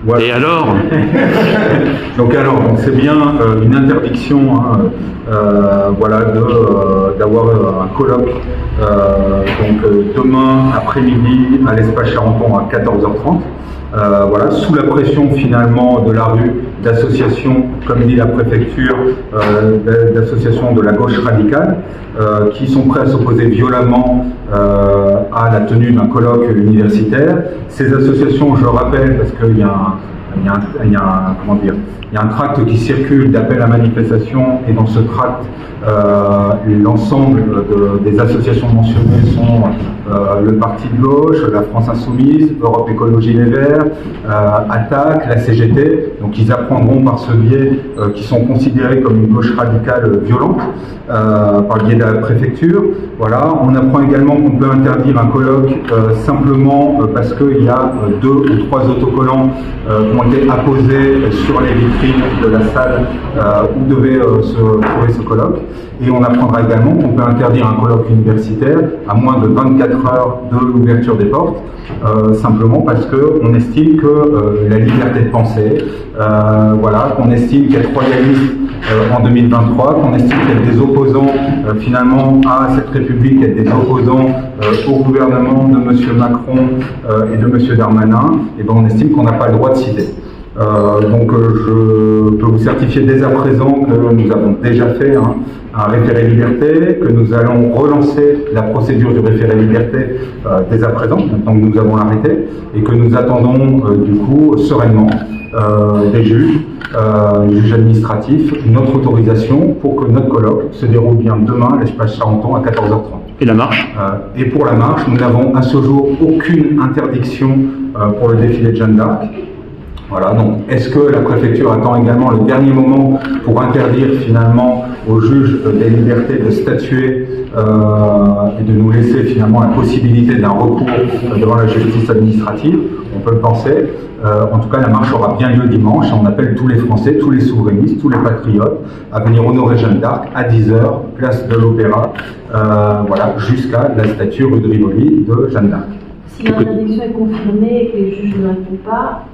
Voilà. Et alors donc c'est bien une interdiction d'avoir un colloque demain après-midi à l'espace Charenton à 14h30. Sous la pression finalement de la rue, d'associations, comme dit la préfecture, d'associations de la gauche radicale, qui sont prêts à s'opposer violemment à la tenue d'un colloque universitaire. Ces associations, je rappelle, parce qu'il y a un tract qui circule d'appel à manifestation, et dans ce tract, l'ensemble des associations mentionnées sont le Parti de gauche, la France Insoumise, Europe Écologie Les Verts, Attaque, la CGT. Donc ils apprendront par ce biais qu'ils sont considérés comme une gauche radicale violente par le biais de la préfecture. Voilà. On apprend également qu'on peut interdire un colloque simplement parce qu'il y a 2 ou 3 autocollants qui ont été apposés sur les vitrines de la salle où devait se trouver ce colloque. Et on apprendra également qu'on peut interdire un colloque universitaire à moins de 24 heures de l'ouverture des portes, simplement parce qu'on estime que la liberté de penser, qu'on estime qu'être royaliste en 2023, qu'on estime qu'être des opposants finalement à cette République, être des opposants au gouvernement de M. Macron et de M. Darmanin, et on estime qu'on n'a pas le droit de citer. Je peux vous certifier dès à présent que nous avons déjà fait un référé liberté, que nous allons relancer la procédure du référé liberté dès à présent, maintenant que nous avons arrêté, et que nous attendons sereinement des juges administratifs, notre autorisation pour que notre colloque se déroule bien demain à l'espace Charenton à 14h30. Et la marche Et pour la marche, nous n'avons à ce jour aucune interdiction pour le défilé de Jeanne d'Arc. Voilà, donc est-ce que la préfecture attend également le dernier moment pour interdire finalement aux juges des libertés de statuer et de nous laisser finalement la possibilité d'un recours devant la justice administrative? On peut le penser. En tout cas, la marche aura bien lieu dimanche et on appelle tous les Français, tous les souverainistes, tous les patriotes à venir honorer Jeanne d'Arc à 10h, place de l'Opéra, jusqu'à la statue rue de Rivoli de Jeanne d'Arc. Si l'interdiction est confirmée et que les juges ne répondent pas,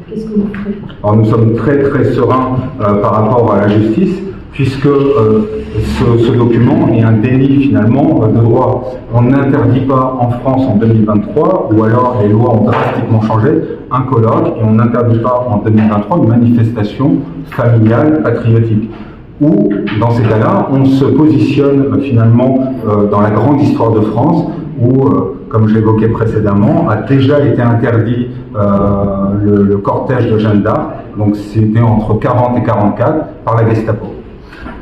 qu'est-ce que vous ferez? Alors nous sommes très très sereins par rapport à la justice, puisque ce document est un délit finalement de droit. On n'interdit pas en France en 2023, ou alors les lois ont drastiquement changé, un colloque, et on n'interdit pas en 2023 une manifestation familiale patriotique. Ou, dans ces cas-là, on se positionne finalement dans la grande histoire de France, où, comme je l'évoquais précédemment, a déjà été interdit le cortège de Jeanne d'Arc, donc c'était entre 40 et 44, par la Gestapo.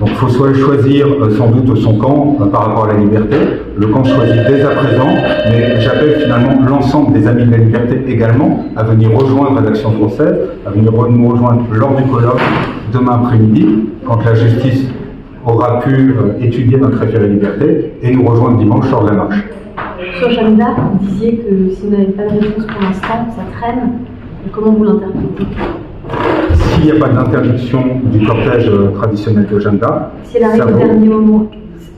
Donc il faut choisir sans doute son camp par rapport à la liberté. Le camp choisi dès à présent, mais j'appelle finalement l'ensemble des amis de la liberté également à venir rejoindre l'Action française, à venir nous rejoindre lors du colloque demain après-midi, quand la justice aura pu étudier notre référé liberté, et nous rejoindre dimanche lors de la marche. Sur Jeanne d'Arc, vous disiez que si vous n'avez pas de réponse pour l'instant, ça traîne. Comment vous l'interprétez? S'il n'y a pas d'interdiction du cortège traditionnel de Jeanne d'Arc, si elle arrive au dernier moment,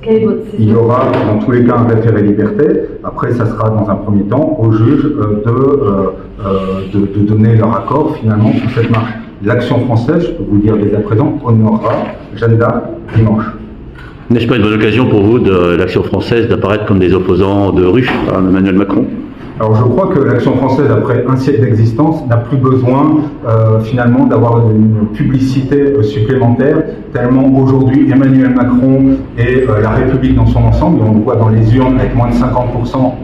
quelle est votre décision? Il y aura dans tous les cas un référé liberté. Après, ça sera dans un premier temps aux juges de donner leur accord finalement sur cette marche. L'Action française, je peux vous dire dès à présent, honorera Jeanne d'Arc dimanche. N'est-ce pas une bonne occasion pour vous, de l'Action française, d'apparaître comme des opposants de rue à Emmanuel Macron? Alors je crois que l'Action française, après un siècle d'existence, n'a plus besoin finalement d'avoir une publicité supplémentaire, tellement aujourd'hui Emmanuel Macron et la République dans son ensemble, et on le voit dans les urnes avec moins de 50%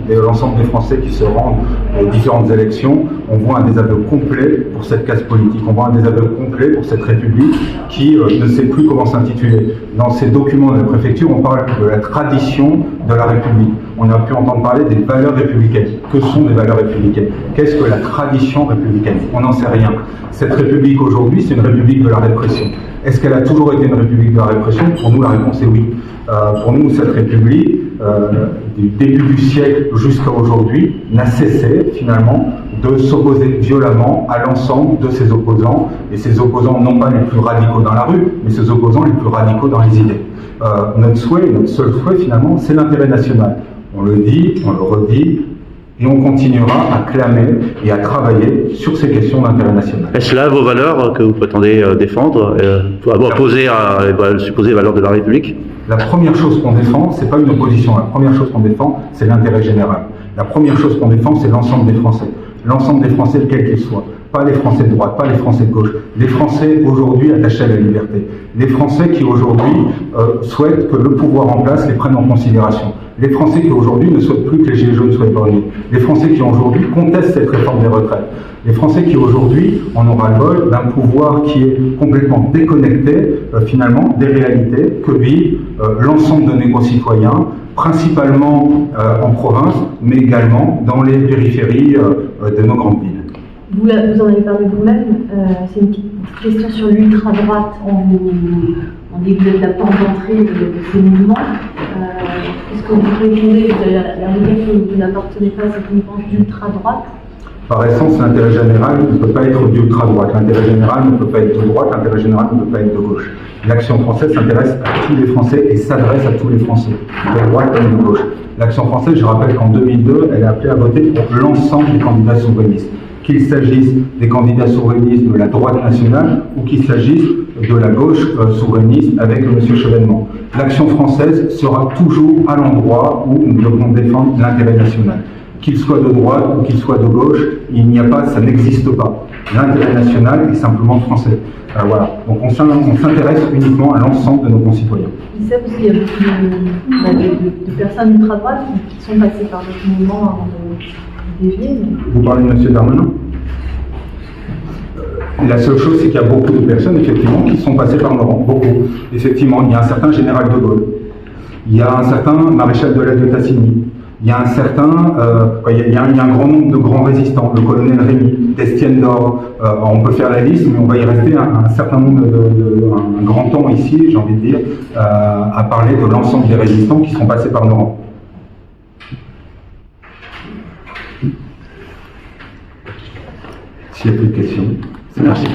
de l'ensemble des Français qui se rendent aux différentes élections, on voit un désaveu complet pour cette casse politique, on voit un désaveu complet pour cette République qui ne sait plus comment s'intituler. Dans ces documents de la préfecture, on parle de la tradition de la République. On a pu entendre parler des valeurs républicaines. Que sont des valeurs républicaines? Qu'est-ce que la tradition républicaine? On n'en sait rien. Cette République aujourd'hui, c'est une République de la répression. Est-ce qu'elle a toujours été une République de la répression? Pour nous, la réponse est oui. Pour nous, cette République, du début du siècle jusqu'à aujourd'hui, n'a cessé finalement de s'opposer violemment à l'ensemble de ses opposants, et ses opposants non pas les plus radicaux dans la rue, mais ses opposants les plus radicaux dans les idées. Notre souhait, notre seul souhait finalement, c'est l'intérêt national. On le dit, on le redit, Et on continuera à clamer et à travailler sur ces questions d'intérêt national. Est-ce là vos valeurs que vous prétendez défendre, opposées à supposées valeurs de la République? La première chose qu'on défend, c'est pas une opposition. La première chose qu'on défend, c'est l'intérêt général. La première chose qu'on défend, c'est l'ensemble des Français. L'ensemble des Français, quels qu'ils soient. Pas les Français de droite, pas les Français de gauche. Les Français aujourd'hui attachés à la liberté. Les Français qui aujourd'hui souhaitent que le pouvoir en place les prenne en considération. Les Français qui aujourd'hui ne souhaitent plus que les Gilets jaunes soient épargnés. Les Français qui aujourd'hui contestent cette réforme des retraites. Les Français qui aujourd'hui en ont ras-le-bol d'un pouvoir qui est complètement déconnecté finalement des réalités que vivent l'ensemble de nos concitoyens, principalement en province, mais également dans les périphéries de nos grandes villes. Vous en avez parlé vous-même, c'est une petite question sur l'ultra-droite. On dit que vous êtes la porte d'entrée de ces mouvements. Est-ce que vous répondez, vous avez l'air de dire que vous n'appartenez pas à cette mouvance d'ultra-droite? Par essence, l'intérêt général ne peut pas être d'ultra-droite. L'intérêt général ne peut pas être de droite, l'intérêt général ne peut pas être de gauche. L'Action française s'intéresse à tous les Français et s'adresse à tous les Français, de droite comme de gauche. L'Action française, je rappelle qu'en 2002, elle a appelé à voter pour l'ensemble des candidats souverainistes. Qu'il s'agisse des candidats souverainistes de la droite nationale ou qu'il s'agisse de la gauche souverainiste avec M. Chevènement. L'Action française sera toujours à l'endroit où nous devons défendre l'intérêt national. Qu'il soit de droite ou qu'il soit de gauche, il n'y a pas, ça n'existe pas. L'intérêt national est simplement français. Voilà. Donc on s'intéresse uniquement à l'ensemble de nos concitoyens. Je dis ça parce qu'il y a beaucoup de personnes ultra-droites qui sont passées par d'autres mouvements avant de dévier. Vous parlez de M. Darmanin ? La seule chose, c'est qu'il y a beaucoup de personnes, effectivement, qui sont passées par nos rangs. Beaucoup. Effectivement, il y a un certain général de Gaulle. Il y a un certain maréchal de l'aide de Tassigny. Il y a un certain, il y a un grand nombre de grands résistants, le colonel Rémy, d'Estienne d'Or. On peut faire la liste, mais on va y rester un certain nombre un grand temps ici, j'ai envie de dire, à parler de l'ensemble des résistants qui sont passés par nos rangs. S'il n'y a plus de questions, merci.